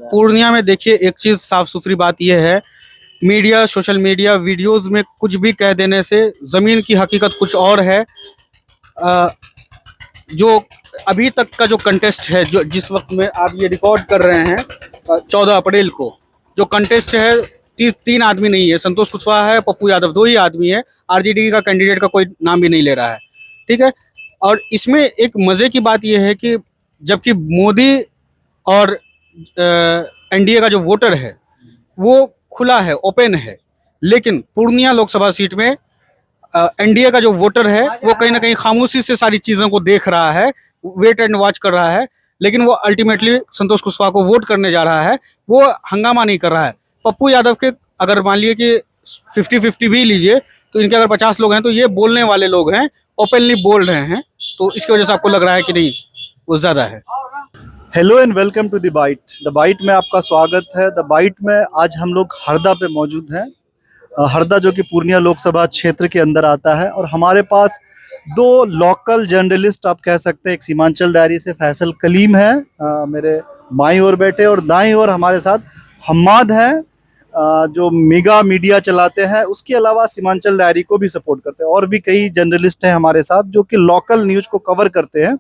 पूर्णिया में देखिए एक चीज साफ सुथरी बात यह है, मीडिया, सोशल मीडिया, वीडियोस में कुछ भी कह देने से जमीन की हकीकत कुछ और है। अ, जो अभी तक का जो कंटेस्ट है, जो जिस वक्त में आप ये रिकॉर्ड कर रहे हैं, 14 अप्रैल को जो कंटेस्ट है, तीन आदमी नहीं है, संतोष कुशवाहा है, पप्पू यादव, दो ही आदमी है। आरजेडी का कैंडिडेट का कोई नाम भी नहीं ले रहा है। ठीक है। और इसमें एक मजे की बात यह है कि जबकि मोदी और एनडीए का जो वोटर है वो खुला है, ओपन है, लेकिन पूर्णिया लोकसभा सीट में एनडीए का जो वोटर है वो कहीं ना कहीं खामोशी से सारी चीजों को देख रहा है, वेट एंड वॉच कर रहा है, लेकिन वो अल्टीमेटली संतोष कुशवाहा को वोट करने जा रहा है, वो हंगामा नहीं कर रहा है। पप्पू यादव के अगर मान लिए कि 50-50 भी लीजिए, तो इनके अगर 50 लोग हैं तो ये बोलने वाले लोग हैं, ओपनली बोल रहे हैं, तो इसकी वजह से आपको लग रहा है कि नहीं वो ज्यादा है। Hello and welcome to the bite में आपका स्वागत है। द बाइट में आज हम लोग हरदा पे मौजूद हैं। हरदा जो कि पूर्णिया लोकसभा क्षेत्र के अंदर आता है, और हमारे पास दो लोकल जर्नलिस्ट आप कह सकते हैं। एक सीमांचल डायरी से फैसल कलीम है, मेरे बाईं ओर बैठे, और दाईं ओर हमारे साथ हम्माद हैं, जो मेगा मीडिया चलाते हैं। उसके अलावा सीमांचल डायरी को भी सपोर्ट करते हैं, और भी कई जर्नलिस्ट हैं हमारे साथ जो कि लोकल न्यूज़ को कवर करते हैं।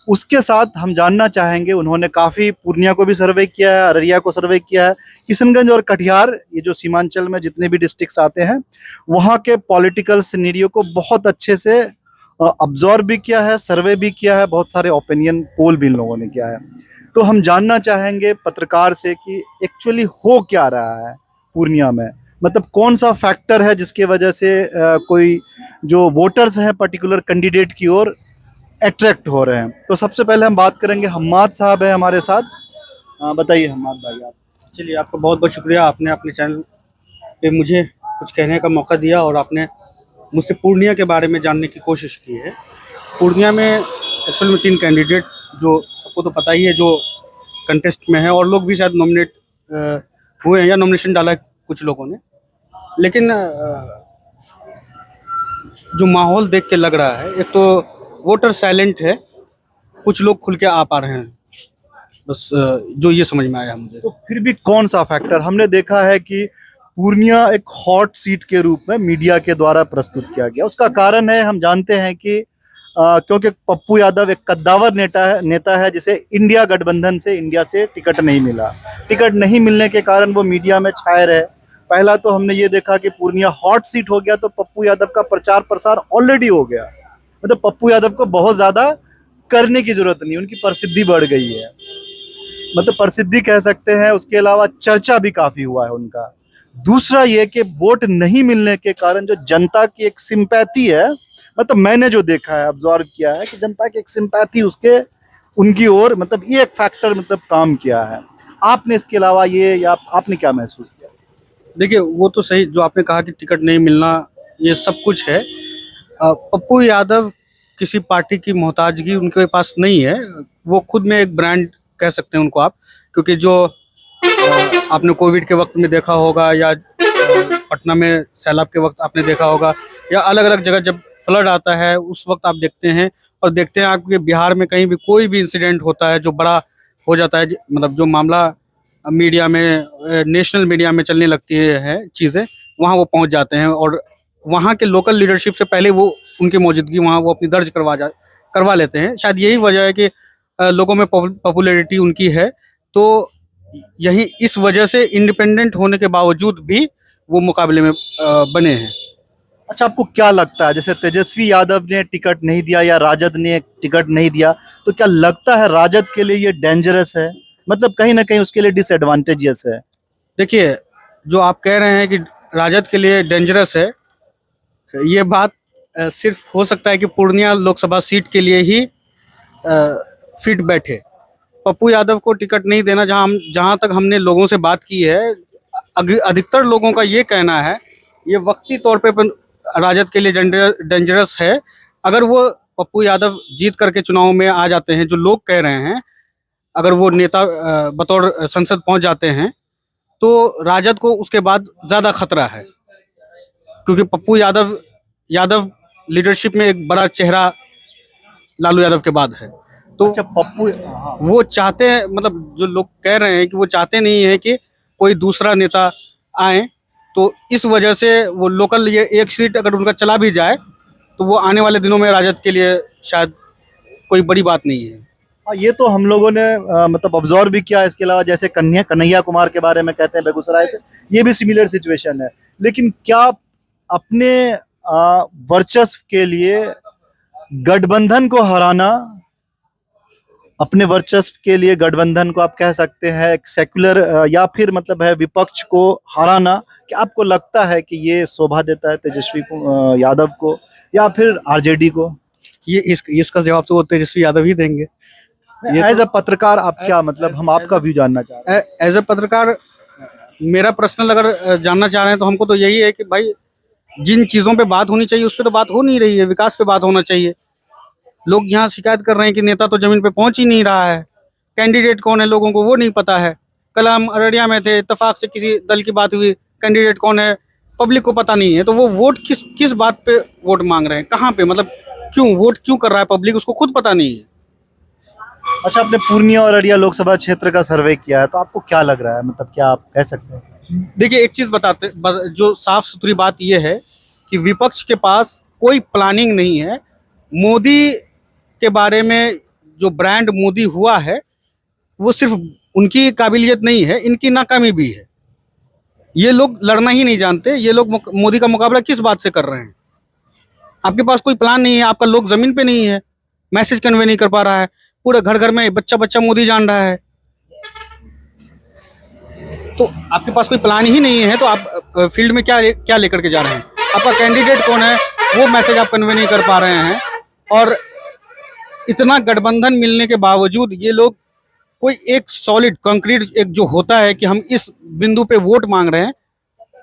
उसके साथ हम जानना चाहेंगे, उन्होंने काफ़ी पूर्णिया को भी सर्वे किया है, अररिया को सर्वे किया है, किशनगंज और कटिहार, ये जो सीमांचल में जितने भी डिस्ट्रिक्ट्स आते हैं वहाँ के पॉलिटिकल सिनेरियो को बहुत अच्छे से ऑब्जर्व भी किया है, सर्वे भी किया है, बहुत सारे ओपिनियन पोल भी इन लोगों ने किया है। तो हम जानना चाहेंगे पत्रकार से कि एक्चुअली हो क्या रहा है पूर्णिया में, मतलब कौन सा फैक्टर है जिसके वजह से कोई जो वोटर्स हैं पर्टिकुलर कैंडिडेट की ओर अट्रैक्ट हो रहे हैं। तो सबसे पहले हम बात करेंगे, हम्माद साहब है हमारे साथ। बताइए हम्माद भाई आप। चलिए, आपका बहुत बहुत शुक्रिया, आपने अपने चैनल पे मुझे कुछ कहने का मौका दिया और आपने मुझसे पूर्णिया के बारे में जानने की कोशिश की है। पूर्णिया में एक्चुअल में 3 कैंडिडेट, जो सबको तो पता ही है, जो कंटेस्ट में है, और लोग भी शायद नॉमिनेट हुए हैं या नॉमिनेशन डाला है कुछ लोगों ने, लेकिन जो माहौल देख के लग रहा है, एक तो वोटर साइलेंट है, कुछ लोग खुल के आ पा रहे हैं, बस जो ये समझ में आया मुझे। तो फिर भी कौन सा फैक्टर, हमने देखा है कि पूर्णिया एक हॉट सीट के रूप में मीडिया के द्वारा प्रस्तुत किया गया। उसका कारण है, हम जानते हैं कि क्योंकि पप्पू यादव एक कद्दावर नेता है जिसे इंडिया गठबंधन से, इंडिया से टिकट नहीं मिला। टिकट नहीं मिलने के कारण वो मीडिया में छाए रहे। पहला तो हमने ये देखा कि पूर्णिया हॉट सीट हो गया, तो पप्पू यादव का प्रचार प्रसार ऑलरेडी हो गया, मतलब पप्पू यादव को बहुत ज्यादा करने की जरूरत नहीं, उनकी प्रसिद्धि बढ़ गई है, मतलब प्रसिद्धि कह सकते हैं। उसके अलावा चर्चा भी काफी हुआ है उनका। दूसरा ये कि वोट नहीं मिलने के कारण जो जनता की एक सिंपैथी है, मतलब मैंने जो देखा है, ऑब्जर्व किया है कि जनता की एक सिंपैथी उसके उनकी ओर, मतलब ये एक फैक्टर मतलब काम किया है। आपने इसके अलावा ये, या आपने क्या महसूस किया? देखिए, वो तो सही जो आपने कहा कि टिकट नहीं मिलना, ये सब कुछ है। पप्पू यादव किसी पार्टी की मोहताजगी उनके पास नहीं है, वो खुद में एक ब्रांड कह सकते हैं उनको आप, क्योंकि जो आपने कोविड के वक्त में देखा होगा, या पटना में सैलाब के वक्त आपने देखा होगा, या अलग अलग जगह जब फ्लड आता है उस वक्त आप देखते हैं, और देखते हैं आपके बिहार में कहीं भी कोई भी इंसिडेंट होता है जो बड़ा हो जाता है, मतलब जो मामला मीडिया में, नेशनल मीडिया में चलने लगती है चीज़ें, वहाँ वो पहुँच जाते हैं, और वहाँ के लोकल लीडरशिप से पहले वो उनकी मौजूदगी वहाँ वो अपनी दर्ज करवा लेते हैं। शायद यही वजह है कि लोगों में पॉपुलैरिटी उनकी है। तो यही इस वजह से इंडिपेंडेंट होने के बावजूद भी वो मुकाबले में बने हैं। अच्छा, आपको क्या लगता है, जैसे तेजस्वी यादव ने टिकट नहीं दिया या राजद ने टिकट नहीं दिया, तो क्या लगता है राजद के लिए ये डेंजरस है, मतलब कहीं ना कहीं उसके लिए डिसएडवांटेजियस है? देखिए, जो आप कह रहे हैं कि राजद के लिए डेंजरस है, ये बात सिर्फ हो सकता है कि पूर्णिया लोकसभा सीट के लिए ही फिट बैठे। पप्पू यादव को टिकट नहीं देना, जहाँ तक हमने लोगों से बात की है, अधिकतर लोगों का ये कहना है, ये वक्ती तौर पे राजद के लिए डेंजरस है। अगर वो पप्पू यादव जीत करके चुनाव में आ जाते हैं, जो लोग कह रहे हैं, अगर वो नेता बतौर संसद पहुंच जाते हैं, तो राजद को उसके बाद ज़्यादा खतरा है, क्योंकि पप्पू यादव लीडरशिप में एक बड़ा चेहरा लालू यादव के बाद है। तो अच्छा पप्पू, हाँ। वो चाहते हैं, मतलब जो लोग कह रहे हैं कि वो चाहते नहीं है कि कोई दूसरा नेता आए, तो इस वजह से वो लोकल ये एक सीट अगर उनका चला भी जाए तो वो आने वाले दिनों में राजद के लिए शायद कोई बड़ी बात नहीं है। हाँ, ये तो हम लोगों ने मतलब ऑब्जर्व भी किया। इसके अलावा जैसे कन्हैया कुमार के बारे में कहते हैं बेगूसराय से, ये भी सिमिलर सिचुएशन है। लेकिन क्या अपने वर्चस्व के लिए गठबंधन को हराना, अपने वर्चस्व के लिए गठबंधन को आप कह सकते हैं एक सेक्युलर या फिर मतलब है विपक्ष को हराना, क्या आपको लगता है कि ये शोभा देता है तेजस्वी यादव को या फिर आरजेडी को? ये इसका जवाब तो वो तेजस्वी यादव ही देंगे। ये एज अ पत्रकार आप क्या मतलब, हम आपका व्यू जानना चाह रहे हैं। एज अ पत्रकार मेरा पर्सनल अगर जानना चाह रहे हैं तो हमको तो यही है कि भाई जिन चीज़ों पे बात होनी चाहिए उस पर तो बात हो नहीं रही है, विकास पे बात होना चाहिए। लोग यहाँ शिकायत कर रहे हैं कि नेता तो जमीन पे पहुंच ही नहीं रहा है, कैंडिडेट कौन है लोगों को वो नहीं पता है। कल हम अररिया में थे, इत्तेफाक से किसी दल की बात हुई, कैंडिडेट कौन है पब्लिक को पता नहीं है, तो वो वोट किस किस बात पे वोट मांग रहे हैं, कहाँ पे, मतलब क्यों वोट क्यों कर रहा है पब्लिक, उसको खुद पता नहीं है। अच्छा, आपने पूर्णिया और अररिया लोकसभा क्षेत्र का सर्वे किया है, तो आपको क्या लग रहा है, मतलब क्या आप कह सकते हैं? देखिए एक चीज़ जो साफ सुथरी बात यह है कि विपक्ष के पास कोई प्लानिंग नहीं है। मोदी के बारे में जो ब्रांड मोदी हुआ है वो सिर्फ उनकी काबिलियत नहीं है, इनकी नाकामी भी है। ये लोग लड़ना ही नहीं जानते, ये लोग मोदी का मुकाबला किस बात से कर रहे हैं। आपके पास कोई प्लान नहीं है, आपका लोग जमीन पे नहीं है, मैसेज कन्वे नहीं कर पा रहा है, पूरे घर घर में बच्चा बच्चा मोदी जान रहा है। तो आपके पास कोई प्लान ही नहीं है तो आप फील्ड में क्या लेकर के जा रहे हैं, आपका कैंडिडेट कौन है वो मैसेज आप कन्वे नहीं कर पा रहे हैं। और इतना गठबंधन मिलने के बावजूद ये लोग कोई एक सॉलिड कंक्रीट एक जो होता है कि हम इस बिंदु पे वोट मांग रहे हैं,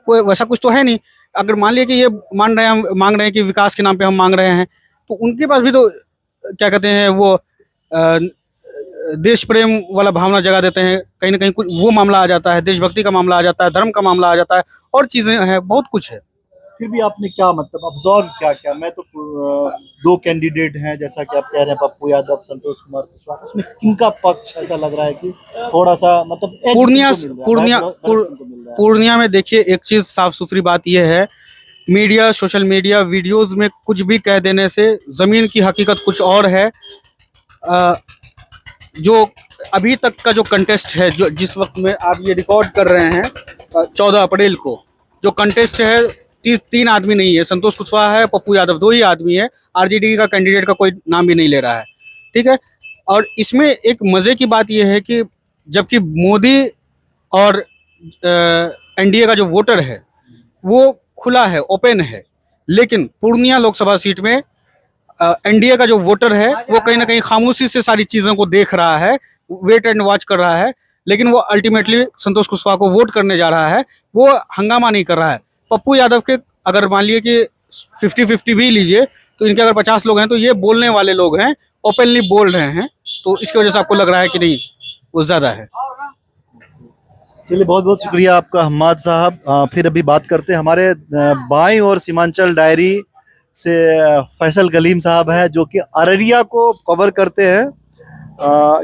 कोई वैसा कुछ तो है नहीं। अगर मान लिया कि ये मान रहे हैं, हम मांग रहे हैं कि विकास के नाम पे हम मांग रहे हैं, तो उनके पास भी तो क्या कहते हैं वो देश प्रेम वाला भावना जगा देते हैं, कहीं ना कहीं कुछ वो मामला आ जाता है, देशभक्ति का मामला आ जाता है, धर्म का मामला आ जाता है, और चीज़ें हैं, बहुत कुछ है। फिर भी आपने क्या मतलब ऑब्जर्व क्या क्या? मैं तो दो कैंडिडेट हैं जैसा कि आप कह रहे हैं, पप्पू यादव, संतोष कुमार कुशवाहा, उसमें किनका पक्ष ऐसा लग रहा है कि थोड़ा सा मतलब edge पूर्णिया किनको मिल रहा है, पूर्णिया बढ़त किनको मिल रहा है? पूर्णिया में देखिए एक चीज़ साफ सुथरी बात यह है, मीडिया सोशल मीडिया वीडियोस में कुछ भी कह देने से ज़मीन की हकीकत कुछ और है। जो अभी तक का जो कंटेस्ट है, जो जिस वक्त में आप ये रिकॉर्ड कर रहे हैं 14 अप्रैल को जो कंटेस्ट है, तीन आदमी नहीं है, संतोष कुशवाहा है, पप्पू यादव, दो ही आदमी है, आरजेडी का कैंडिडेट का कोई नाम भी नहीं ले रहा है, ठीक है। और इसमें एक मज़े की बात यह है कि जबकि मोदी और एनडीए का जो वोटर है वो खुला है, ओपन है, लेकिन पूर्णिया लोकसभा सीट में एनडीए का जो वोटर है वो कहीं ना कहीं खामोशी से सारी चीज़ों को देख रहा है, वेट एंड वॉच कर रहा है, लेकिन वो अल्टीमेटली संतोष कुशवाहा को वोट करने जा रहा है, वो हंगामा नहीं कर रहा है। पप्पू यादव के अगर मान लिए कि 50-50 भी लीजिए तो इनके अगर 50 लोग हैं तो ये बोलने वाले लोग हैं, ओपनली बोल रहे हैं, तो इसकी वजह से आपको लग रहा है कि नहीं वो ज़्यादा है। चलिए, बहुत बहुत शुक्रिया आपका हम्माद साहब। फिर अभी बात करते हैं हमारे बाईं और सीमांचल डायरी से फैसल कलीम साहब हैं जो कि अररिया को कवर करते हैं,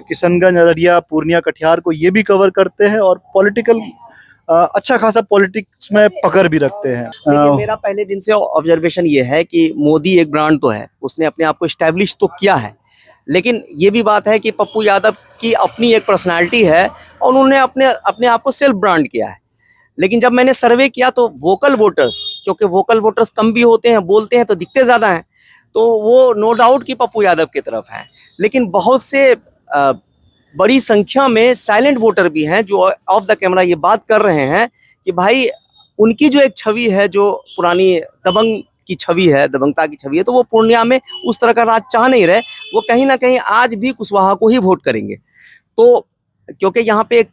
किशनगंज, अररिया, पूर्णिया, कटिहार को ये भी कवर करते हैं और पॉलिटिकल अच्छा खासा पॉलिटिक्स में पकड़ भी रखते हैं। देखिए, मेरा पहले दिन से ऑब्जर्वेशन ये है कि मोदी एक ब्रांड तो है, उसने अपने आप को स्टैब्लिश तो किया है, लेकिन ये भी बात है कि पप्पू यादव की अपनी एक पर्सनालिटी है और उन्होंने अपने आप को सेल्फ ब्रांड किया है। लेकिन जब मैंने सर्वे किया तो वोकल वोटर्स, क्योंकि वोकल वोटर्स कम भी होते हैं, बोलते हैं तो दिखते ज़्यादा हैं, तो वो नो डाउट कि पप्पू यादव की तरफ हैं, लेकिन बहुत से बड़ी संख्या में साइलेंट वोटर भी हैं जो ऑफ द कैमरा ये बात कर रहे हैं कि भाई उनकी जो एक छवि है, जो पुरानी दबंग की छवि है, दबंगता की छवि है, तो वो पूर्णिया में उस तरह का राज चाह नहीं रहे, वो कहीं ना कहीं आज भी कुशवाहा को ही वोट करेंगे। तो क्योंकि यहाँ पे एक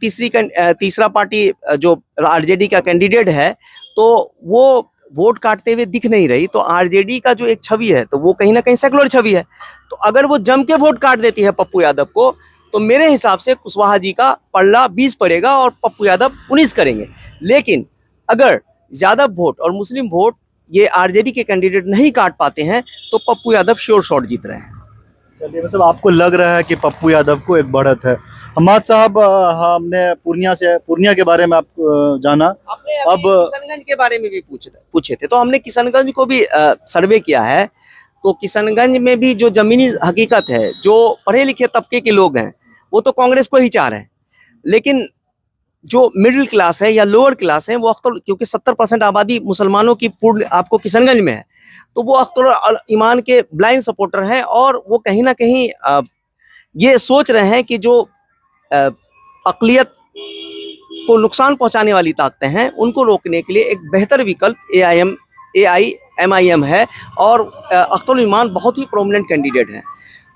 तीसरा पार्टी जो आरजेडी का कैंडिडेट है, तो वो वोट काटते हुए दिख नहीं रही, तो आरजेडी का जो एक छवि है तो वो कहीं ना कहीं सेकुलर छवि है, तो अगर वो जम के वोट काट देती है पप्पू यादव को, तो मेरे हिसाब से कुशवाहा जी का पल्ला 20 पड़ेगा और पप्पू यादव 19 करेंगे। लेकिन अगर यादव वोट और मुस्लिम वोट ये आरजेडी के कैंडिडेट नहीं काट पाते हैं तो पप्पू यादव श्योर शॉट जीत रहे हैं। चलिए, मतलब आपको लग रहा है कि पप्पू यादव को एक बढ़त है। हमाद साहब, हमने पूर्णिया के बारे में आप जाना। आपने अब- किशनगंज के बारे में भी पूछे थे, तो हमने किशनगंज को भी सर्वे किया है। तो किशनगंज में भी जो जमीनी हकीकत है, जो पढ़े लिखे तबके के लोग हैं वो तो कांग्रेस को ही चाह रहे हैं, लेकिन जो मिडिल क्लास है या लोअर क्लास है वो अख्तर, क्योंकि 70% आबादी मुसलमानों की पूर्ण आपको किशनगंज में है, तो वो अख्तर ईमान के ब्लाइंड सपोर्टर हैं और वो कहीं ना कहीं ये सोच रहे हैं कि जो अकलियत को नुकसान पहुंचाने वाली ताकतें हैं उनको रोकने के लिए एक बेहतर विकल्प AIMIM है, और अख्तर ईमान बहुत ही प्रोमिनेंट कैंडिडेट हैं।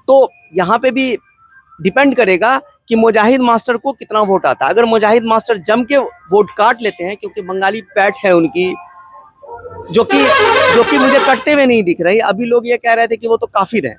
तो यहाँ पे भी डिपेंड करेगा कि मुजाहिद मास्टर को कितना वोट आता है। अगर मुजाहिद मास्टर जम के वोट काट लेते हैं, क्योंकि बंगाली पैठ है उनकी, जो कि मुझे कटते हुए नहीं दिख रही। अभी लोग ये कह रहे थे कि वो तो काफिर है,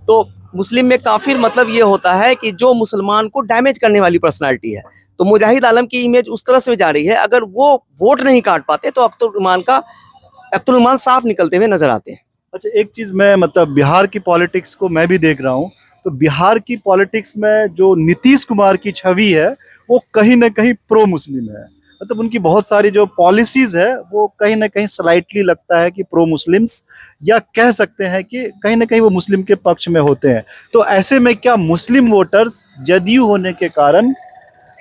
तो मुस्लिम में काफिर मतलब ये होता है कि जो मुसलमान को डैमेज करने वाली पर्सनालिटी है। तो मुजाहिद आलम की इमेज उस तरह से जा रही है। अगर वो वोट नहीं काट पाते तो अख्तर ईमान साफ निकलते हुए नजर आते हैं। अच्छा, एक चीज मैं मतलब बिहार की पॉलिटिक्स को मैं भी देख रहा हूँ, तो बिहार की पॉलिटिक्स में जो नीतीश कुमार की छवि है वो कहीं ना कहीं प्रो मुस्लिम है। मतलब उनकी बहुत सारी जो पॉलिसीज है वो कहीं ना कहीं स्लाइटली लगता है कि प्रो मुस्लिम्स, या कह सकते हैं कि कहीं ना कहीं वो मुस्लिम के पक्ष में होते हैं। तो ऐसे में क्या मुस्लिम वोटर्स जदयू होने के कारण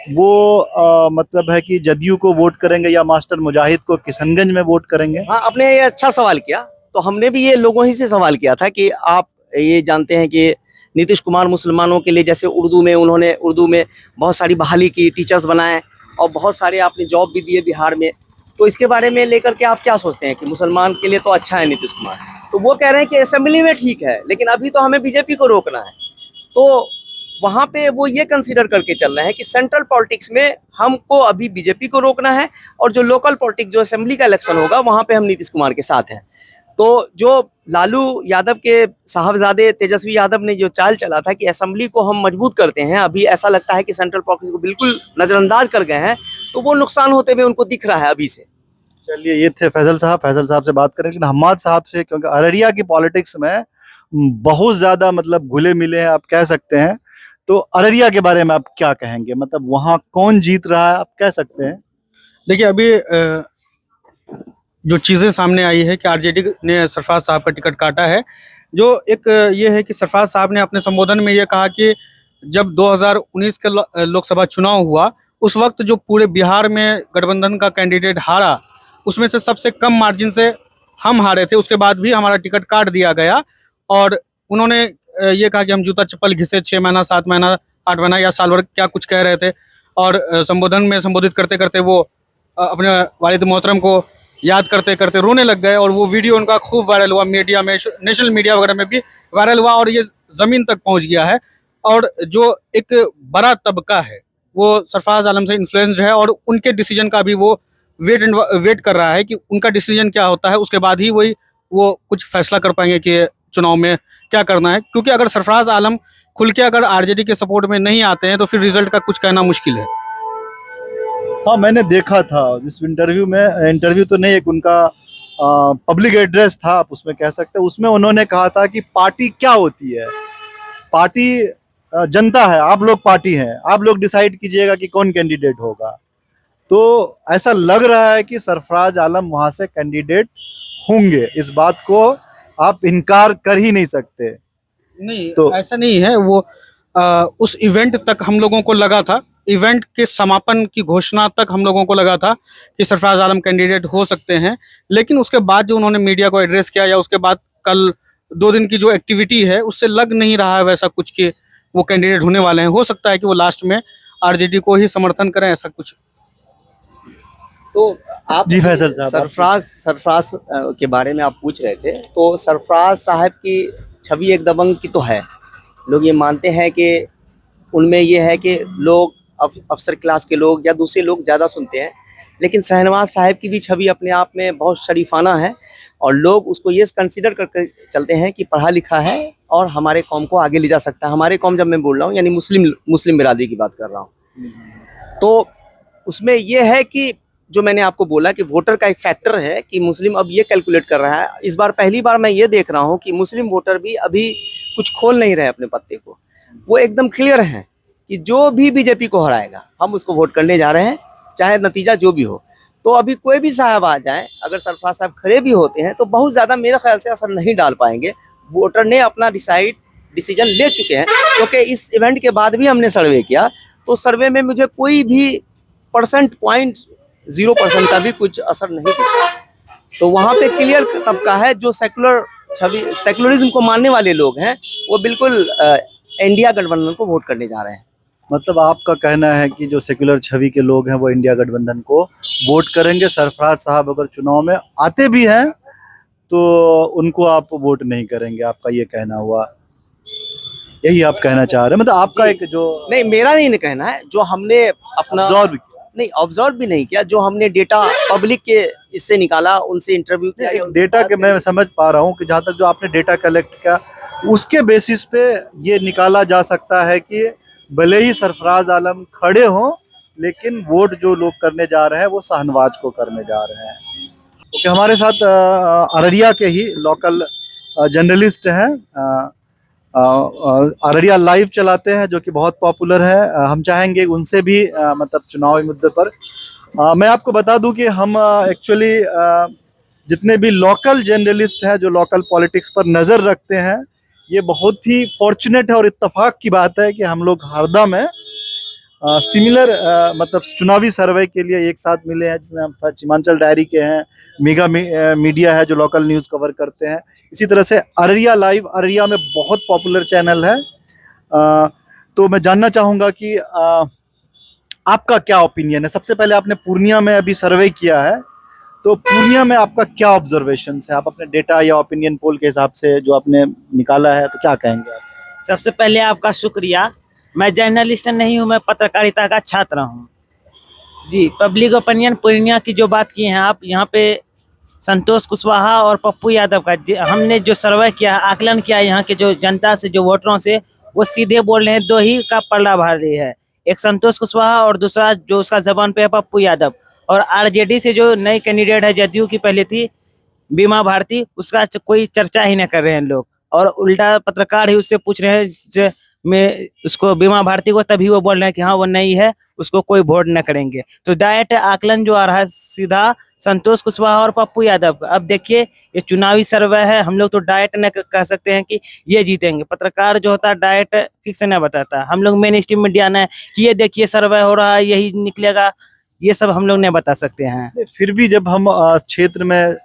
वो मतलब है कि जदयू को वोट करेंगे या मास्टर मुजाहिद को किशनगंज में वोट करेंगे? हाँ, आपने ये अच्छा सवाल किया। तो हमने भी ये लोगों ही से सवाल किया था कि आप ये जानते हैं कि नीतीश कुमार मुसलमानों के लिए, जैसे उन्होंने उर्दू में बहुत सारी बहाली की, टीचर्स बनाए और बहुत सारे आपने जॉब भी दिए बिहार में। तो इसके बारे में लेकर के आप क्या सोचते हैं कि मुसलमान के लिए तो अच्छा है नीतीश कुमार? तो वो कह रहे हैं कि असेंबली में ठीक है, लेकिन अभी तो हमें बीजेपी को रोकना है। तो वहाँ पे वो ये कंसीडर करके चल रहे हैं कि सेंट्रल पॉलिटिक्स में हमको अभी बीजेपी को रोकना है, और जो लोकल पॉलिटिक्स, जो असेंबली का इलेक्शन होगा, वहाँ पे हम नीतीश कुमार के साथ हैं। तो जो लालू यादव के साहबजादे तेजस्वी यादव ने जो चाल चला था कि असेंबली को हम मजबूत करते हैं, अभी ऐसा लगता है कि सेंट्रल पॉलिटिक्स को बिल्कुल नजरअंदाज कर गए हैं, तो वो नुकसान होते हुए उनको दिख रहा है अभी से। चलिए, ये थे फैजल साहब से बात करें, लेकिन हम्माद साहब से, क्योंकि अररिया की पॉलिटिक्स में बहुत ज्यादा मतलब घुले मिले हैं आप कह सकते हैं। तो अररिया के बारे में आप क्या कहेंगे? मतलब वहाँ कौन जीत रहा है आप कह सकते हैं? देखिए, अभी जो चीज़ें सामने आई है कि आरजेडी ने सरफराज साहब का टिकट काटा है, जो एक ये है कि सरफराज साहब ने अपने संबोधन में ये कहा कि जब 2019 का लोकसभा चुनाव हुआ, उस वक्त जो पूरे बिहार में गठबंधन का कैंडिडेट हारा, उसमें से सबसे कम मार्जिन से हम हारे थे। उसके बाद भी हमारा टिकट काट दिया गया, और उन्होंने ये कहा कि हम जूता चप्पल घिसे 6 महीना, 7 महीना, 8 महीना या साल भर क्या कुछ कह रहे थे। और संबोधन में संबोधित करते करते वो अपने वालिद मोहतरम को याद करते करते रोने लग गए, और वो वीडियो उनका खूब वायरल हुआ, मीडिया में, नेशनल मीडिया वगैरह में भी वायरल हुआ, और ये ज़मीन तक पहुंच गया है। और जो एक बड़ा तबका है वो सरफराज आलम से इन्फ्लुएंस्ड है, और उनके डिसीजन का भी वो वेट कर रहा है कि उनका डिसीजन क्या होता है। उसके बाद ही वो कुछ फैसला कर पाएंगे कि चुनाव में क्या करना है। क्योंकि अगर सरफराज आलम खुल के अगर आरजेडी के सपोर्ट में नहीं आते हैं तो फिर रिजल्ट का कुछ कहना मुश्किल है। हाँ, मैंने देखा था इस इंटरव्यू तो नहीं, एक उनका पब्लिक एड्रेस था, आप उसमें कह सकते हैं। उसमें उन्होंने कहा था कि पार्टी क्या होती है, पार्टी जनता है, आप लोग पार्टी हैं, आप लोग डिसाइड कीजिएगा कि कौन कैंडिडेट होगा। तो ऐसा लग रहा है कि सरफराज आलम वहां से कैंडिडेट होंगे, इस बात को आप इनकार कर ही नहीं सकते। नहीं, तो ऐसा नहीं है। वो उस इवेंट तक हम लोगों को लगा था, इवेंट के समापन की घोषणा तक हम लोगों को लगा था कि सरफराज आलम कैंडिडेट हो सकते हैं। लेकिन उसके बाद जो उन्होंने मीडिया को एड्रेस किया, या उसके बाद कल 2 दिन की जो एक्टिविटी है, उससे लग नहीं रहा है वैसा कुछ कि वो कैंडिडेट होने वाले हैं। हो सकता है कि वो लास्ट में आरजेडी को ही समर्थन करें, ऐसा कुछ। तो आप जी फैसल साहब, सरफराज के बारे में आप पूछ रहे थे। तो सरफराज साहब की छवि एक दबंग की तो है। लोग ये मानते हैं कि उनमें ये है कि लोग अफसर क्लास के लोग या दूसरे लोग ज़्यादा सुनते हैं, लेकिन शहनवाज साहब की भी छवि अपने आप में बहुत शरीफाना है, और लोग उसको ये कंसीडर करके चलते हैं कि पढ़ा लिखा है और हमारे कौम को आगे ले जा सकता है। हमारे कौम जब मैं बोल रहा हूँ यानी मुस्लिम बिरादरी की बात कर रहा हूँ। तो उसमें यह है कि जो मैंने आपको बोला कि वोटर का एक फैक्टर है कि मुस्लिम अब ये कैलकुलेट कर रहा है। इस बार पहली बार मैं ये देख रहा हूँ कि मुस्लिम वोटर भी अभी कुछ खोल नहीं रहे अपने पत्ते को, वो एकदम क्लियर हैं कि जो भी बीजेपी को हराएगा हम उसको वोट करने जा रहे हैं, चाहे नतीजा जो भी हो। तो अभी कोई भी साहब आ जाए, अगर सरफराज साहब खड़े भी होते हैं तो बहुत ज़्यादा मेरे ख्याल से असर नहीं डाल पाएंगे। वोटर ने अपना डिसीजन ले चुके हैं, क्योंकि इस इवेंट के बाद भी हमने सर्वे किया, तो सर्वे में मुझे कोई भी % 0% का भी कुछ असर नहीं दिखा। तो वहाँ पे क्लियर तबका है, जो सेकुलरिज्म को मानने वाले लोग हैं वो बिल्कुल इंडिया गठबंधन को वोट करने जा रहे हैं। मतलब आपका कहना है कि जो सेक्युलर छवि के लोग हैं वो इंडिया गठबंधन को वोट करेंगे। सरफराज साहब अगर चुनाव में आते भी हैं तो उनको आप वोट नहीं करेंगे, आपका ये कहना हुआ, यही आप कहना चाह रहे हैं? मतलब आपका एक जो नहीं, मेरा नहीं कहना है, जो हमने अपना ऑब्जर्व भी नहीं किया, जो हमने डेटा पब्लिक के इससे निकाला, उनसे इंटरव्यू किया, डेटा के मैं समझ पा रहा हूँ कि जहाँ तक जो आपने डेटा कलेक्ट किया उसके बेसिस पे ये निकाला जा सकता है कि भले ही सरफराज आलम खड़े हों, लेकिन वोट जो लोग करने जा रहे हैं वो शाहनवाज को करने जा रहे हैं। ओके, हमारे साथ अररिया के ही लोकल जर्नलिस्ट हैं, अररिया लाइव चलाते हैं जो कि बहुत पॉपुलर है। हम चाहेंगे उनसे भी मतलब चुनावी मुद्दे पर मैं आपको बता दूं कि हम एक्चुअली जितने भी लोकल जर्नलिस्ट हैं जो लोकल पॉलिटिक्स पर नज़र रखते हैं, ये बहुत ही फॉर्चुनेट है और इत्तेफाक की बात है कि हम लोग हरदा में सिमिलर मतलब चुनावी सर्वे के लिए एक साथ मिले हैं, जिसमें हम सीमांचल डायरी के हैं, मेगा मीडिया है जो लोकल न्यूज़ कवर करते हैं, इसी तरह से अररिया लाइव, अररिया में बहुत पॉपुलर चैनल है। तो मैं जानना चाहूँगा कि आपका क्या ओपिनियन है। सबसे पहले आपने पूर्णिया में अभी सर्वे किया है, तो पूर्णिया में आपका क्या ऑब्जर्वेशन है? आप अपने डेटा या ओपिनियन पोल के हिसाब से जो आपने निकाला है तो क्या कहेंगे आप? सबसे पहले आपका शुक्रिया। मैं जर्नलिस्ट नहीं हूँ, मैं पत्रकारिता का छात्र हूँ जी। पब्लिक ओपिनियन पूर्णिया की जो बात की हैं आप, यहाँ पे संतोष कुशवाहा और पप्पू यादव का हमने जो सर्वे किया, आकलन किया यहाँ के जो जनता से, जो वोटरों से, वो सीधे बोल रहे हैं, दो ही का पलड़ा भारी है, एक संतोष कुशवाहा और दूसरा जो उसका जबान पे है पप्पू यादव। और आरजेडी से जो नई कैंडिडेट है, जदयू की पहले थी बीमा भारती, उसका कोई चर्चा ही नहीं कर रहे हैं लोग, और उल्टा पत्रकार ही उससे पूछ रहे हैं मैं उसको बीमा भारती को, तभी वो बोल रहे हैं कि हाँ वो नई है, उसको कोई वोट न करेंगे। तो डायरेक्ट आकलन जो आ रहा है सीधा संतोष कुशवाहा और पप्पू यादव। अब देखिए ये चुनावी सर्वे है, हम लोग तो डायरेक्ट न कह सकते हैं कि ये जीतेंगे। पत्रकार जो होता है डायरेक्ट फिक्स नहीं बताता, हम लोग मेन स्ट्रीम मीडिया ने कि ये देखिए सर्वे हो रहा है यही निकलेगा, ये सब हम लोग नहीं बता सकते हैं। फिर भी जब हम क्षेत्र में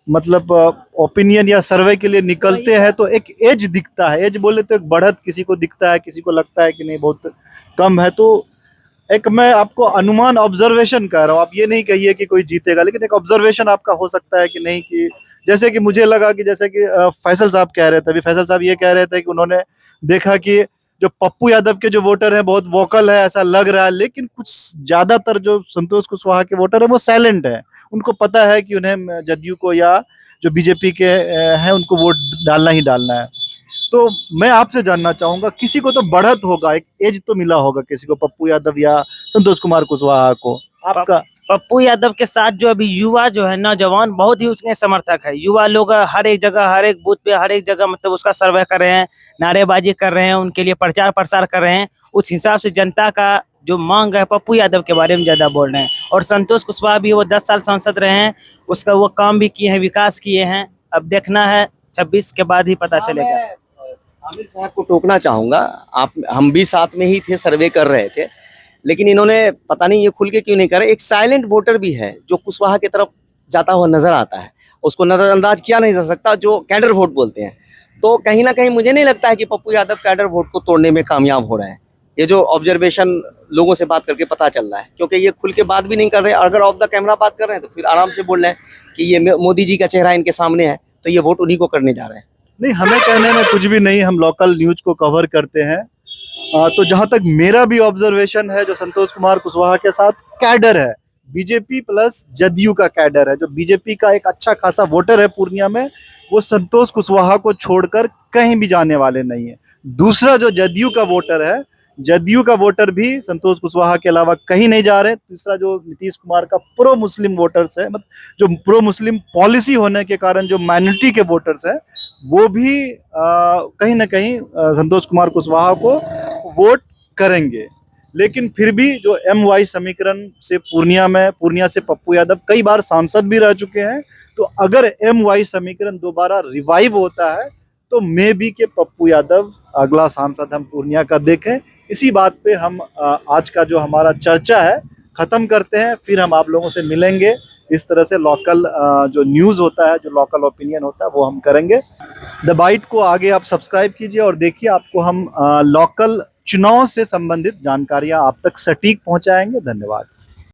मतलब ओपिनियन या सर्वे के लिए निकलते हैं तो एक एज दिखता है, एज बोले तो एक बढ़त किसी को दिखता है, किसी को लगता है कि नहीं बहुत कम है। तो एक मैं आपको अनुमान ऑब्जर्वेशन कर रहा हूँ, आप ये नहीं कहिए कि कोई जीतेगा, लेकिन एक ऑब्जर्वेशन आपका हो सकता है कि नहीं, कि जैसे कि मुझे लगा कि जैसे कि फैसल साहब कह रहे थे, अभी फैसल साहब ये कह रहे थे कि उन्होंने देखा कि जो पप्पू यादव के जो वोटर हैं बहुत वोकल है, ऐसा लग रहा है, लेकिन कुछ ज्यादातर जो संतोष कुशवाहा के वोटर है वो साइलेंट है। उनको पता है कि उन्हें जदयू को या जो बीजेपी के हैं उनको वोट डालना ही डालना है। तो मैं आपसे जानना चाहूंगा, किसी को तो बढ़त होगा, एक एज तो मिला होगा किसी को, पप्पू यादव या संतोष कुमार कुशवाहा को। आपका पप्पू यादव के साथ जो अभी युवा जो है, नौजवान बहुत ही उसके समर्थक है। युवा लोग हर एक जगह, हर एक बूथ पे, हर एक जगह मतलब उसका सर्वे कर रहे हैं, नारेबाजी कर रहे हैं, उनके लिए प्रचार प्रसार कर रहे हैं। उस हिसाब से जनता का जो मांग है पप्पू यादव के बारे में ज्यादा बोल रहे हैं। और संतोष कुशवाहा भी, वो 10 साल सांसद रहे हैं, उसका वो काम भी किए हैं, विकास किए हैं। अब देखना है 26 के बाद ही पता चलेगा। आमिर साहब को टोकना चाहूंगा, आप हम भी साथ में ही थे, सर्वे कर रहे थे, लेकिन इन्होंने पता नहीं ये खुल के क्यों नहीं करे। एक साइलेंट वोटर भी है जो कुशवाहा की तरफ जाता हुआ नजर आता है, उसको नजरअंदाज किया नहीं जा सकता, जो कैडर वोट बोलते हैं। तो कहीं ना कहीं मुझे नहीं लगता है कि पप्पू यादव कैडर वोट को तोड़ने में कामयाब हो रहे हैं। ये जो ऑब्जर्वेशन लोगों से बात करके पता चल रहा है, क्योंकि ये खुल के बात भी नहीं कर रहे। अगर ऑफ द कैमरा बात कर रहे हैं तो फिर आराम से बोल रहे हैं कि ये मोदी जी का चेहरा इनके सामने है, तो ये वोट उन्हीं को करने जा रहे हैं। नहीं, हमें कहने में कुछ भी नहीं, हम लोकल न्यूज को कवर करते हैं। तो जहां तक मेरा भी ऑब्जर्वेशन है, जो संतोष कुमार कुशवाहा के साथ कैडर है, बीजेपी प्लस जदयू का कैडर है, जो बीजेपी का एक अच्छा खासा वोटर है पूर्णिया में, वो संतोष कुशवाहा को छोड़कर कहीं भी जाने वाले नहीं है। दूसरा जो जदयू का वोटर है, जदयू का वोटर भी संतोष कुशवाहा के अलावा कहीं नहीं जा रहे। तीसरा जो नीतीश कुमार का प्रो मुस्लिम वोटर्स है, मतलब जो प्रो मुस्लिम पॉलिसी होने के कारण जो माइनॉरिटी के वोटर्स हैं, वो भी कहीं ना कहीं संतोष कुमार कुशवाहा को वोट करेंगे। लेकिन फिर भी जो MY समीकरण से पूर्णिया से पप्पू यादव कई बार सांसद भी रह चुके हैं, तो अगर MY समीकरण दोबारा रिवाइव होता है तो मे बी के पप्पू यादव अगला सांसद हम पूर्णिया का देखें। इसी बात पे हम आज का जो हमारा चर्चा है खत्म करते हैं, फिर हम आप लोगों से मिलेंगे। इस तरह से लोकल जो न्यूज़ होता है, जो लोकल ओपिनियन होता है, वो हम करेंगे। द बाइट को आगे आप सब्सक्राइब कीजिए और देखिए, आपको हम लोकल चुनाव से संबंधित जानकारियां आप तक सटीक पहुंचाएंगे। धन्यवाद।